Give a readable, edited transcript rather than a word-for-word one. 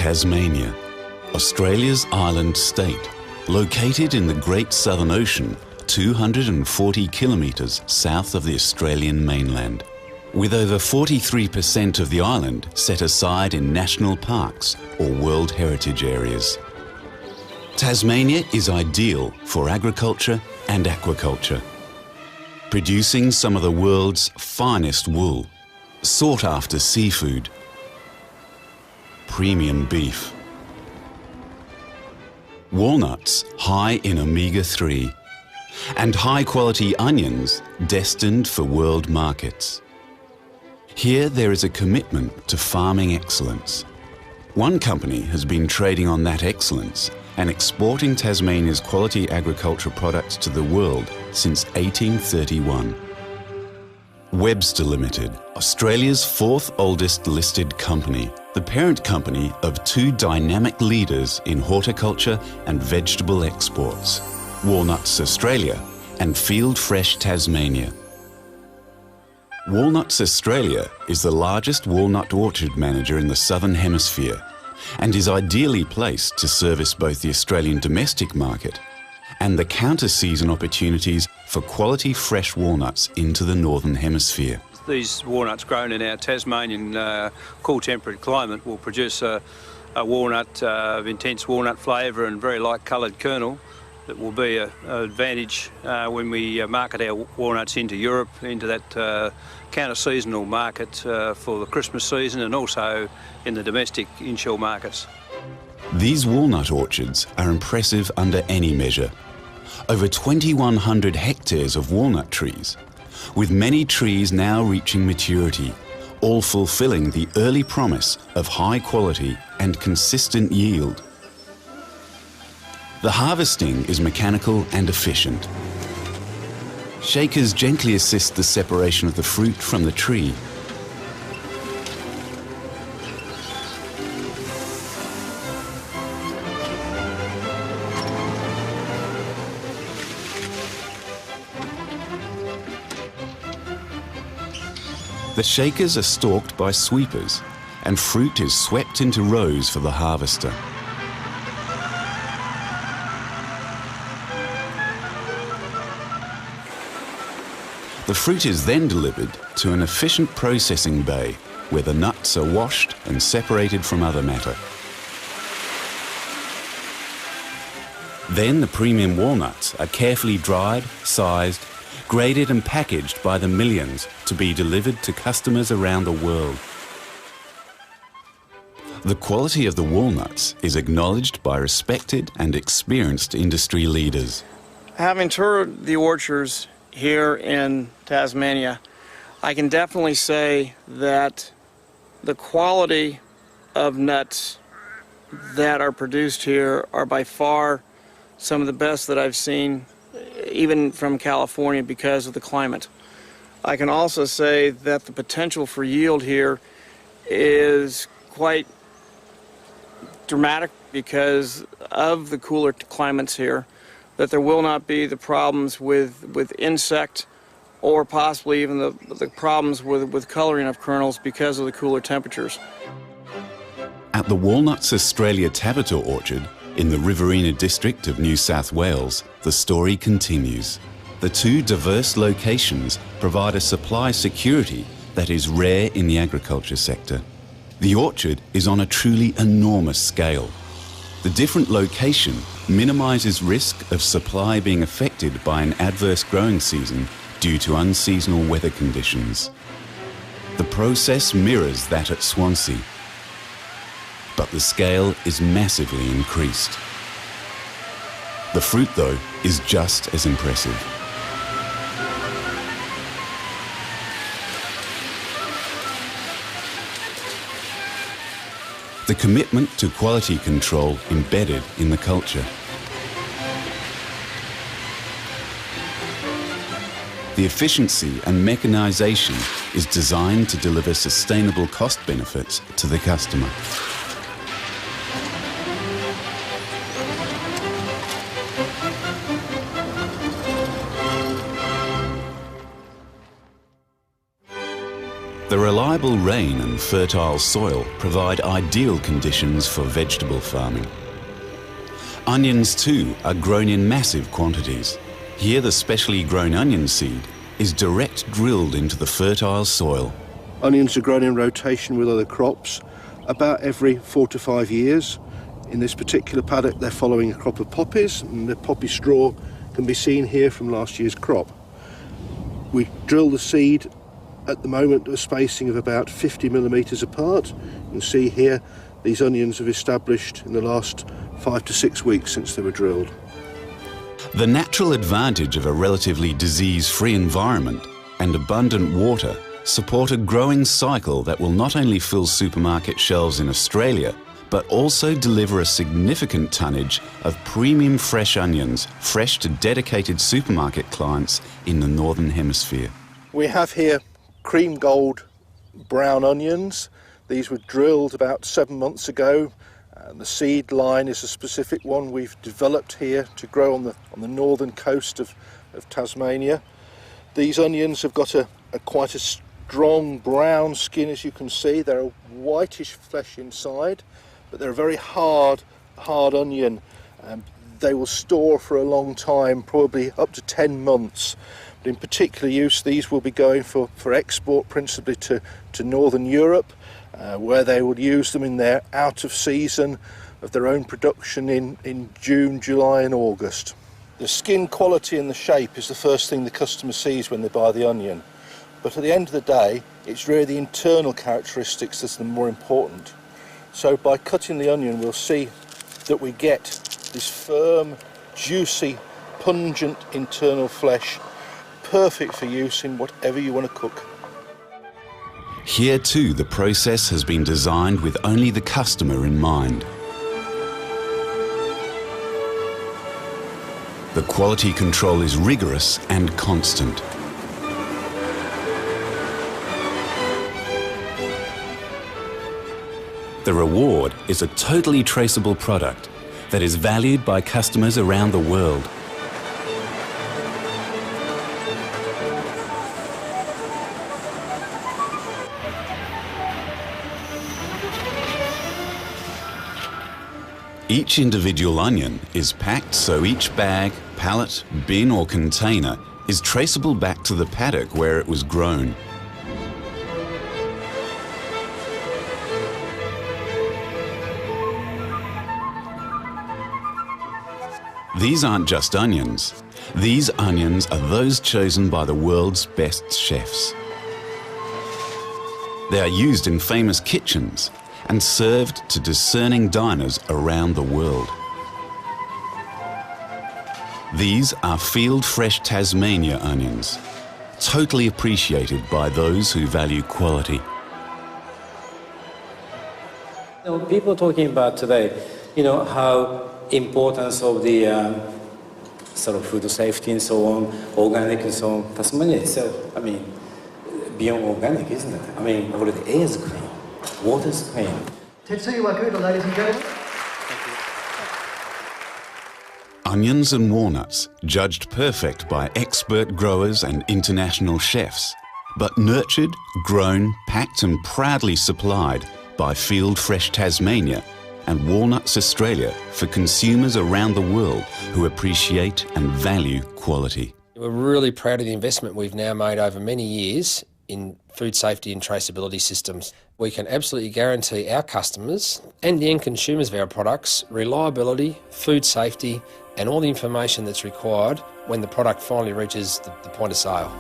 Tasmania, Australia's island state, located in the Great Southern Ocean, 240 kilometres south of the Australian mainland. With over 43% of the island set aside in national parks or World Heritage areas. Tasmania is ideal for agriculture and aquaculture, producing some of the world's finest wool, sought-after seafood, premium beef, walnuts high in omega-3, and high-quality onions destined for world markets. Here there is a commitment to farming excellence. One company has been trading on that excellence and exporting Tasmania's quality agriculture products to the world since 1831. Webster Limited, Australia's fourth oldest listed company, the parent company of two dynamic leaders in horticulture and vegetable exports, Walnuts Australia and Field Fresh Tasmania. Walnuts Australia is the largest walnut orchard manager in the Southern Hemisphere and is ideally placed to service both the Australian domestic market and the counter-season opportunities for quality fresh walnuts into the Northern Hemisphere. These walnuts grown in our Tasmanian cool temperate climate will produce a walnut of intense walnut flavour and very light coloured kernel that will be an advantage when we market our walnuts into Europe, into that counter-seasonal market for the Christmas season and also in the domestic inshore markets. These walnut orchards are impressive under any measure. Over 2,100 hectares of walnut trees, with many trees now reaching maturity, all fulfilling the early promise of high quality and consistent yield. The harvesting is mechanical and efficient. Shakers gently assist the separation of the fruit from the tree. The shakers are stalked by sweepers, and fruit is swept into rows for the harvester. The fruit is then delivered to an efficient processing bay where the nuts are washed and separated from other matter. Then the premium walnuts are carefully dried, sized, graded and packaged by the millions to be delivered to customers around the world. The quality of the walnuts is acknowledged by respected and experienced industry leaders. Having toured the orchards here in Tasmania, I can definitely say that the quality of nuts that are produced here are by far some of the best that I've seen, even from California, because of the climate. I can also say that the potential for yield here is quite dramatic because of the cooler climates here, that there will not be the problems with insect or possibly even the problems with coloring of kernels because of the cooler temperatures. At the Walnuts Australia Tabator Orchard in the Riverina district of New South Wales, the story continues. The two diverse locations provide a supply security that is rare in the agriculture sector. The orchard is on a truly enormous scale. The different location minimises risk of supply being affected by an adverse growing season due to unseasonal weather conditions. The process mirrors that at Swansea, but the scale is massively increased. The fruit, though, is just as impressive. The commitment to quality control embedded in the culture. The efficiency and mechanisation is designed to deliver sustainable cost benefits to the customer. The Reliable rain and fertile soil provide ideal conditions for vegetable farming. Onions too are grown in massive quantities. Here the specially grown onion seed is direct drilled into the fertile soil. Onions are grown in rotation with other crops about every 4 to 5 years. In this particular paddock they're following a crop of poppies, and the poppy straw can be seen here from last year's crop. We drill the seed at the moment at a spacing of about 50 millimetres apart. You can see here these onions have established in the last 5 to 6 weeks since they were drilled. The natural advantage of a relatively disease-free environment and abundant water support a growing cycle that will not only fill supermarket shelves in Australia, but also deliver a significant tonnage of premium fresh onions, fresh to dedicated supermarket clients in the Northern Hemisphere. We have here cream gold brown onions. These were drilled about 7 months ago. And the seed line is a specific one we've developed here to grow on the northern coast of Tasmania. These onions have got quite a strong brown skin, as you can see. They're a whitish flesh inside, but they're a very hard onion. They will store for a long time, probably up to 10 months. But in particular use, these will be going for export principally to Northern Europe, where they would use them in their out of season of their own production in June, July and August. The skin quality and the shape is the first thing the customer sees when they buy the onion. But at the end of the day, it's really the internal characteristics that's the more important. So by cutting the onion, we'll see that we get this firm, juicy, pungent internal flesh, perfect for use in whatever you want to cook. Here too, the process has been designed with only the customer in mind. The quality control is rigorous and constant. The reward is a totally traceable product that is valued by customers around the world. Each individual onion is packed so each bag, pallet, bin or container is traceable back to the paddock where it was grown. These aren't just onions. These onions are those chosen by the world's best chefs. They are used in famous kitchens and served to discerning diners around the world. These are field fresh Tasmania onions, totally appreciated by those who value quality. People are talking about today, how importance of the sort of food safety and so on, organic and so on. Tasmania itself, beyond organic, isn't it? All the air is clean, water is clean. Tetsuya Wakuta, ladies and gentlemen. Onions and walnuts, judged perfect by expert growers and international chefs, but nurtured, grown, packed and proudly supplied by Field Fresh Tasmania and Walnuts Australia for consumers around the world who appreciate and value quality. We're really proud of the investment we've now made over many years in food safety and traceability systems. We can absolutely guarantee our customers and the end consumers of our products reliability, food safety and all the information that's required when the product finally reaches the point of sale.